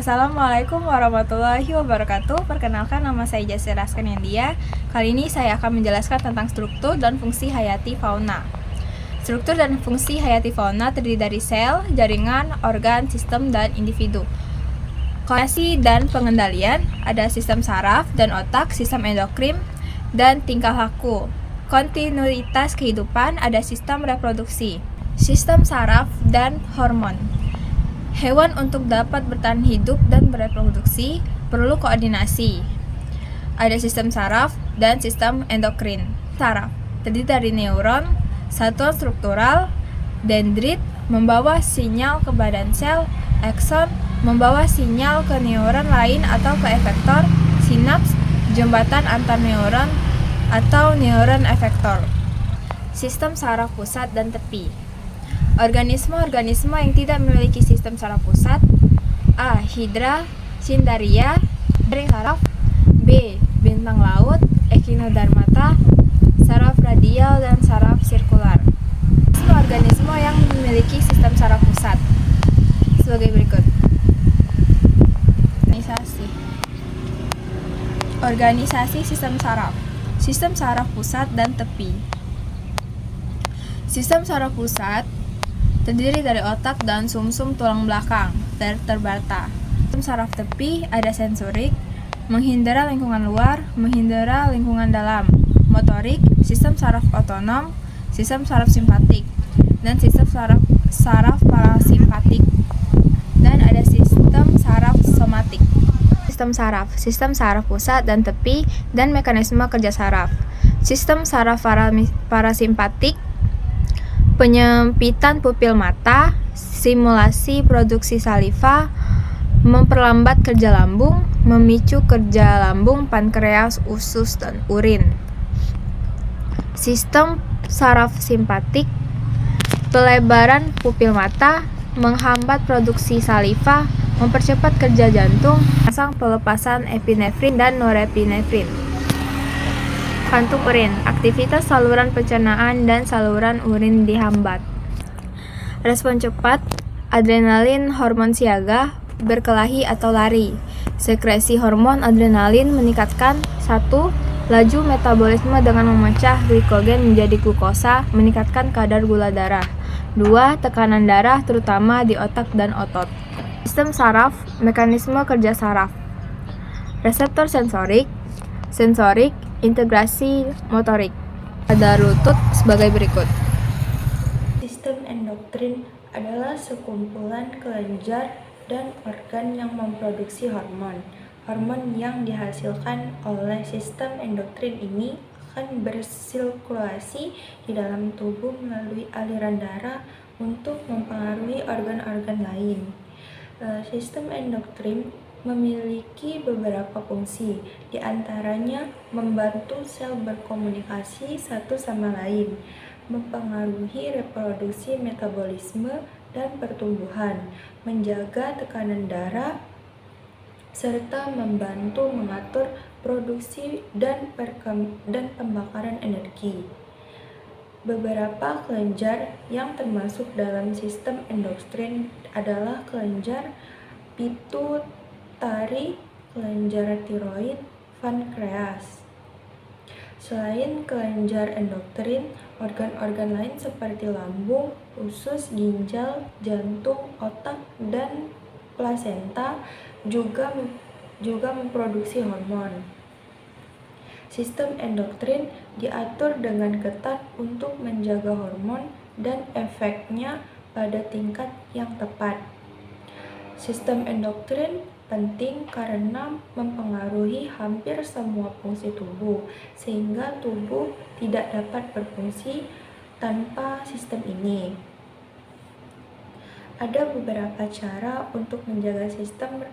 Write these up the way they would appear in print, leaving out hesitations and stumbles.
Assalamualaikum warahmatullahi wabarakatuh. Perkenalkan, nama saya Jasira Askanyandia. Kali ini saya akan menjelaskan tentang struktur dan fungsi hayati fauna. Struktur dan fungsi hayati fauna terdiri dari sel, jaringan, organ, sistem, dan individu. Koordinasi dan pengendalian, ada sistem saraf dan otak, sistem endokrin, dan tingkah laku. Kontinuitas kehidupan, ada sistem reproduksi, sistem saraf, dan hormon. Hewan untuk dapat bertahan hidup dan bereproduksi perlu koordinasi. Ada sistem saraf dan sistem endokrin. Saraf terdiri dari neuron, satuan struktural, dendrit membawa sinyal ke badan sel, akson membawa sinyal ke neuron lain atau ke efektor, sinaps jembatan antar neuron atau neuron efektor. Sistem saraf pusat dan tepi. Organisme-organisme yang tidak memiliki sistem saraf pusat: A. Hidra, Cnidaria, jaring saraf. B. Bintang laut, Echinodermata, saraf radial dan saraf sirkular. Organisme yang memiliki sistem saraf pusat sebagai berikut. Organisasi sistem saraf. Sistem saraf pusat dan tepi. Sistem saraf pusat terdiri dari otak dan sumsum tulang belakang, vertebrata. Sistem saraf tepi ada sensorik, menghindara lingkungan luar, menghindara lingkungan dalam, motorik, sistem saraf otonom, sistem saraf simpatik, dan sistem saraf parasimpatik. Dan ada sistem saraf somatik. Sistem saraf pusat dan tepi, dan mekanisme kerja saraf. Sistem saraf parasimpatik, penyempitan pupil mata, simulasi produksi saliva, memperlambat kerja lambung, memicu kerja lambung, pankreas, usus, dan urin. Sistem saraf simpatik, pelebaran pupil mata, menghambat produksi saliva, mempercepat kerja jantung, merangsang pelepasan epinefrin dan norepinefrin. Kantung urin, aktivitas saluran pencernaan dan saluran urin dihambat. Respon cepat, adrenalin, hormon siaga, berkelahi atau lari. Sekresi hormon adrenalin meningkatkan 1. Laju metabolisme dengan memecah glikogen menjadi glukosa, meningkatkan kadar gula darah. 2. Tekanan darah terutama di otak dan otot. Sistem saraf, mekanisme kerja saraf. Reseptor sensorik, integrasi motorik. Ada lutut sebagai berikut. Sistem endokrin adalah sekumpulan kelenjar dan organ yang memproduksi hormon. Hormon yang dihasilkan oleh sistem endokrin ini akan bersirkulasi di dalam tubuh melalui aliran darah untuk mempengaruhi organ-organ lain. Sistem endokrin memiliki beberapa fungsi, di antaranya membantu sel berkomunikasi satu sama lain, mempengaruhi reproduksi, metabolisme, dan pertumbuhan, menjaga tekanan darah, serta membantu mengatur produksi dan pembakaran energi. Beberapa kelenjar yang termasuk dalam sistem endokrin adalah kelenjar pituitari, kelenjar tiroid, pankreas. Selain kelenjar endokrin, organ-organ lain seperti lambung, usus, ginjal, jantung, otak, dan plasenta juga memproduksi hormon. Sistem endokrin diatur dengan ketat untuk menjaga hormon dan efeknya pada tingkat yang tepat. Sistem endokrin penting karena mempengaruhi hampir semua fungsi tubuh, sehingga tubuh tidak dapat berfungsi tanpa sistem ini. Ada beberapa cara untuk menjaga sistem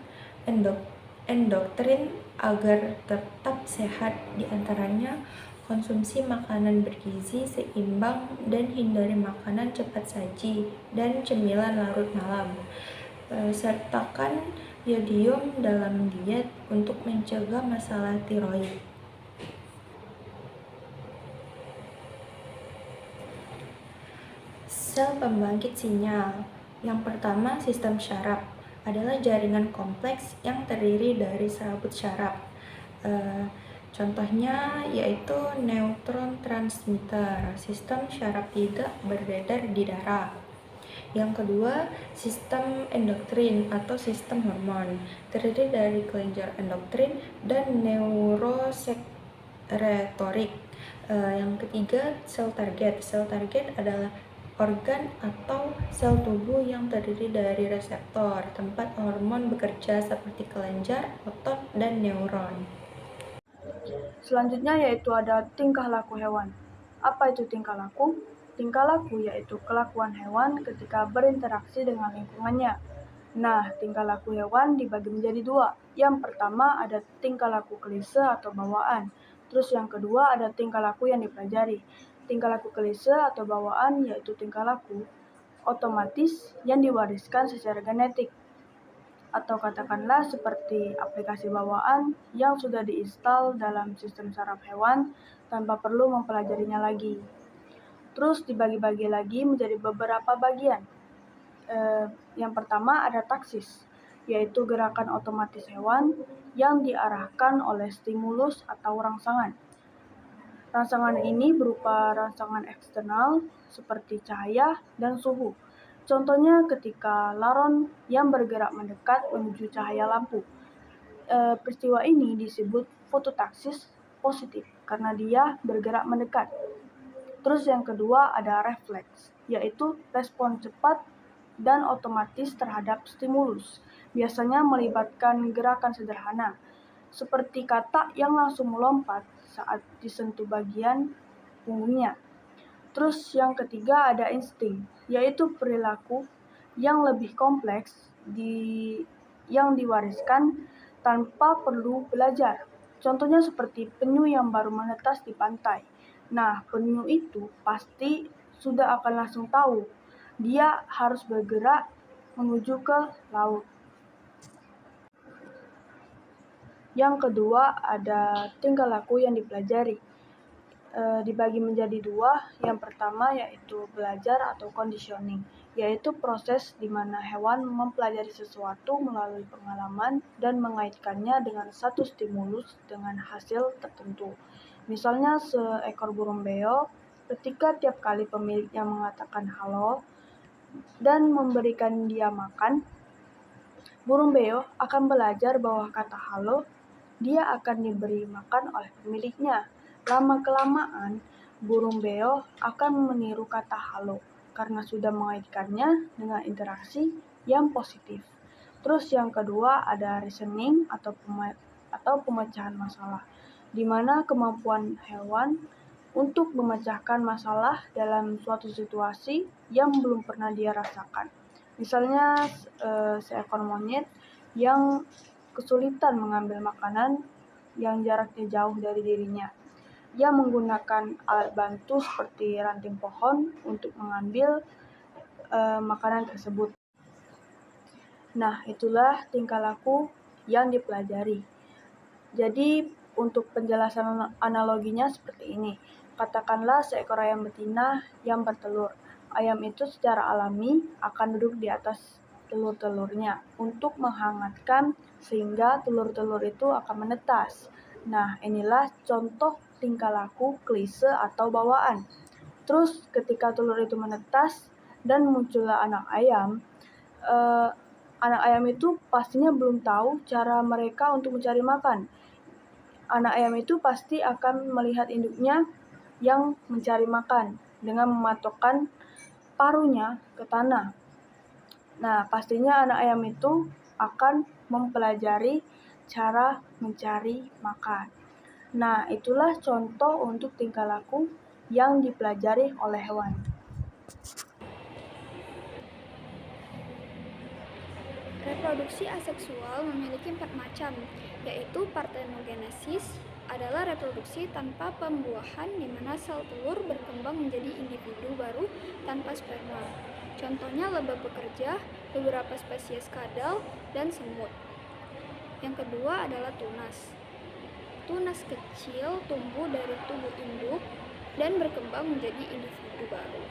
endokrin agar tetap sehat, diantaranya konsumsi makanan bergizi seimbang dan hindari makanan cepat saji dan cemilan larut malam. Sertakan yodium dalam diet untuk mencegah masalah tiroid. Sel pembangkit sinyal. Yang pertama, sistem syaraf. adalah jaringan kompleks yang terdiri dari serabut syaraf. Contohnya yaitu neutron transmitter, sistem syaraf tidak beredar di darah. Yang kedua, sistem endokrin atau sistem hormon, terdiri dari kelenjar endokrin dan neurosekretorik. Yang ketiga, sel target. Sel target adalah organ atau sel tubuh yang terdiri dari reseptor, tempat hormon bekerja seperti kelenjar, otot, dan neuron. Selanjutnya yaitu ada tingkah laku hewan. Apa itu tingkah laku? Tingkah laku yaitu kelakuan hewan ketika berinteraksi dengan lingkungannya. Nah, tingkah laku hewan dibagi menjadi dua. Yang pertama ada tingkah laku klise atau bawaan. Terus yang kedua ada tingkah laku yang dipelajari. Tingkah laku klise atau bawaan yaitu tingkah laku otomatis yang diwariskan secara genetik, atau katakanlah seperti aplikasi bawaan yang sudah diinstal dalam sistem saraf hewan tanpa perlu mempelajarinya lagi. Terus dibagi-bagi lagi menjadi beberapa bagian. Yang pertama ada taksis, yaitu gerakan otomatis hewan yang diarahkan oleh stimulus atau rangsangan. Rangsangan ini berupa rangsangan eksternal seperti cahaya dan suhu. Contohnya ketika laron yang bergerak mendekat menuju cahaya lampu. Peristiwa ini disebut fototaksis positif karena dia bergerak mendekat. Terus yang kedua ada refleks, yaitu respon cepat dan otomatis terhadap stimulus. Biasanya melibatkan gerakan sederhana, seperti katak yang langsung melompat saat disentuh bagian punggungnya. Terus yang ketiga ada insting, yaitu perilaku yang lebih kompleks yang diwariskan tanpa perlu belajar. Contohnya seperti penyu yang baru menetas di pantai. Nah, penyu itu pasti sudah akan langsung tahu dia harus bergerak menuju ke laut. Yang kedua ada tingkah laku yang dipelajari. Dibagi menjadi dua. Yang pertama yaitu belajar atau conditioning, yaitu proses di mana hewan mempelajari sesuatu melalui pengalaman dan mengaitkannya dengan satu stimulus dengan hasil tertentu. Misalnya seekor burung beo, ketika tiap kali pemiliknya mengatakan halo dan memberikan dia makan, burung beo akan belajar bahwa kata halo dia akan diberi makan oleh pemiliknya. Lama-kelamaan, burung beo akan meniru kata halo karena sudah mengaitkannya dengan interaksi yang positif. Terus yang kedua ada reasoning atau pemecahan masalah, di mana kemampuan hewan untuk memecahkan masalah dalam suatu situasi yang belum pernah dia rasakan. Misalnya seekor monyet yang kesulitan mengambil makanan yang jaraknya jauh dari dirinya. Dia menggunakan alat bantu seperti ranting pohon untuk mengambil makanan tersebut. Nah, itulah tingkah laku yang dipelajari. Jadi, untuk penjelasan analoginya seperti ini. Katakanlah seekor ayam betina yang bertelur. Ayam itu secara alami akan duduk di atas telur-telurnya untuk menghangatkan sehingga telur-telur itu akan menetas. Nah, inilah contoh tingkah laku klise atau bawaan. Terus ketika telur itu menetas dan muncullah anak ayam itu pastinya belum tahu cara mereka untuk mencari makan. Anak ayam itu pasti akan melihat induknya yang mencari makan dengan mematokkan paruhnya ke tanah. Nah, pastinya anak ayam itu akan mempelajari cara mencari makan. Nah, itulah contoh untuk tingkah laku yang dipelajari oleh hewan. Reproduksi aseksual memiliki 4 macam, yaitu partenogenesis adalah reproduksi tanpa pembuahan di mana sel telur berkembang menjadi individu baru tanpa sperma. Contohnya lebah bekerja, beberapa spesies kadal, dan semut. Yang kedua adalah tunas. Tunas kecil tumbuh dari tubuh induk dan berkembang menjadi individu baru.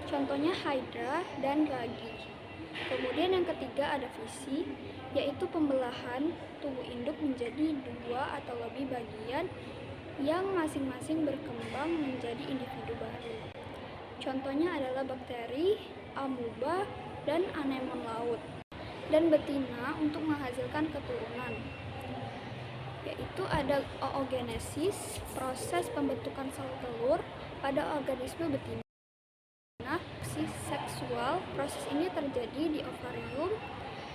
Contohnya hydra dan ragi. Kemudian yang ketiga ada fisi, yaitu pembelahan tubuh induk menjadi 2 atau lebih bagian yang masing-masing berkembang menjadi individu baru. Contohnya adalah bakteri, amuba, dan anemon laut, dan betina untuk menghasilkan keturunan, yaitu ada oogenesis, proses pembentukan sel telur pada organisme betina. Seksual, proses ini terjadi di ovarium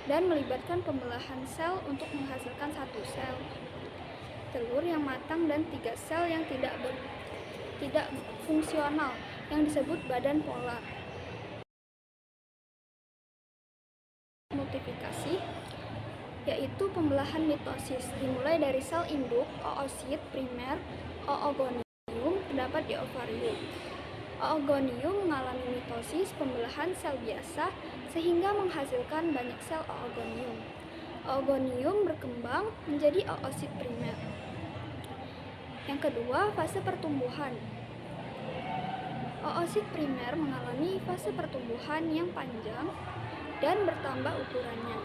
dan melibatkan pembelahan sel untuk menghasilkan 1 sel telur yang matang dan 3 sel yang tidak fungsional yang disebut badan polar. Multiplikasi yaitu pembelahan mitosis dimulai dari sel induk oosit primer oogonium terdapat di ovarium. Oogonium mengalami mitosis pembelahan sel biasa sehingga menghasilkan banyak sel oogonium. Oogonium berkembang menjadi oosit primer. Yang kedua, fase pertumbuhan. Oosit primer mengalami fase pertumbuhan yang panjang dan bertambah ukurannya.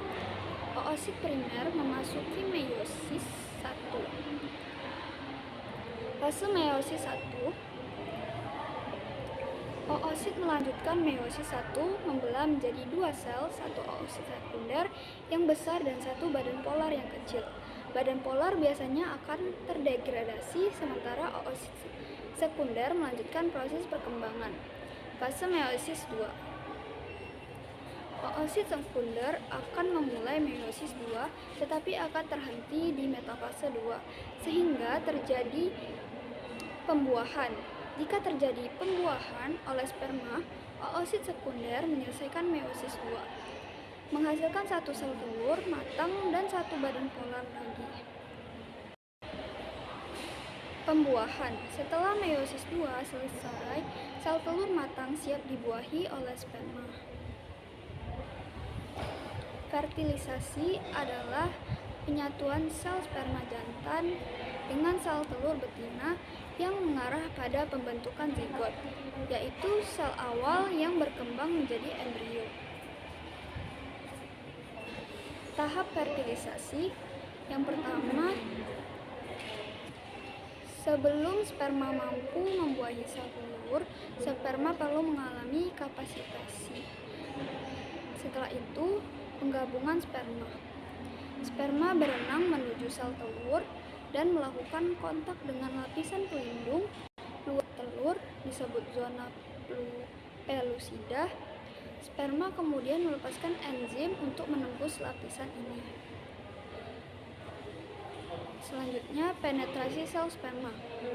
Oosit primer memasuki meiosis 1. Fase meiosis 1, oosit melanjutkan meiosis 1 membelah menjadi 2 sel, 1 oosit sekunder yang besar dan 1 badan polar yang kecil. Badan polar biasanya akan terdegradasi sementara oosit sekunder melanjutkan proses perkembangan. Fase meiosis 2. Oosit sekunder akan memulai meiosis 2 tetapi akan terhenti di metafase 2 sehingga terjadi pembuahan. Jika terjadi pembuahan oleh sperma, oosit sekunder menyelesaikan meiosis 2, menghasilkan 1 sel telur matang dan 1 badan polar lagi. Pembuahan. Setelah meiosis 2 selesai, sel telur matang siap dibuahi oleh sperma. Fertilisasi adalah penyatuan sel sperma jantan dengan sel telur betina yang mengarah pada pembentukan zigot, yaitu sel awal yang berkembang menjadi embrio. Tahap fertilisasi yang pertama, sebelum sperma mampu membuahi sel telur, sperma perlu mengalami kapasitasi. Setelah itu, penggabungan sperma. Sperma berenang menuju sel telur dan melakukan kontak dengan lapisan pelindung luar telur disebut zona pelusida. Sperma kemudian melepaskan enzim untuk menembus lapisan ini. Selanjutnya, penetrasi sel sperma.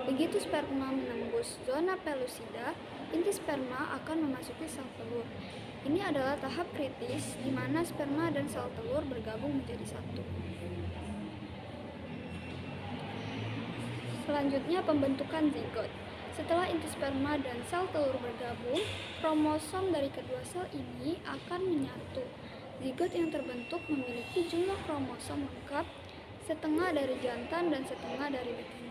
Begitu sperma menembus zona pelusida, inti sperma akan memasuki sel telur. Ini adalah tahap kritis di mana sperma dan sel telur bergabung menjadi satu. Selanjutnya, pembentukan zigot. Setelah inti sperma dan sel telur bergabung, kromosom dari kedua sel ini akan menyatu. Zigot yang terbentuk memiliki jumlah kromosom lengkap, setengah dari jantan dan setengah dari betina.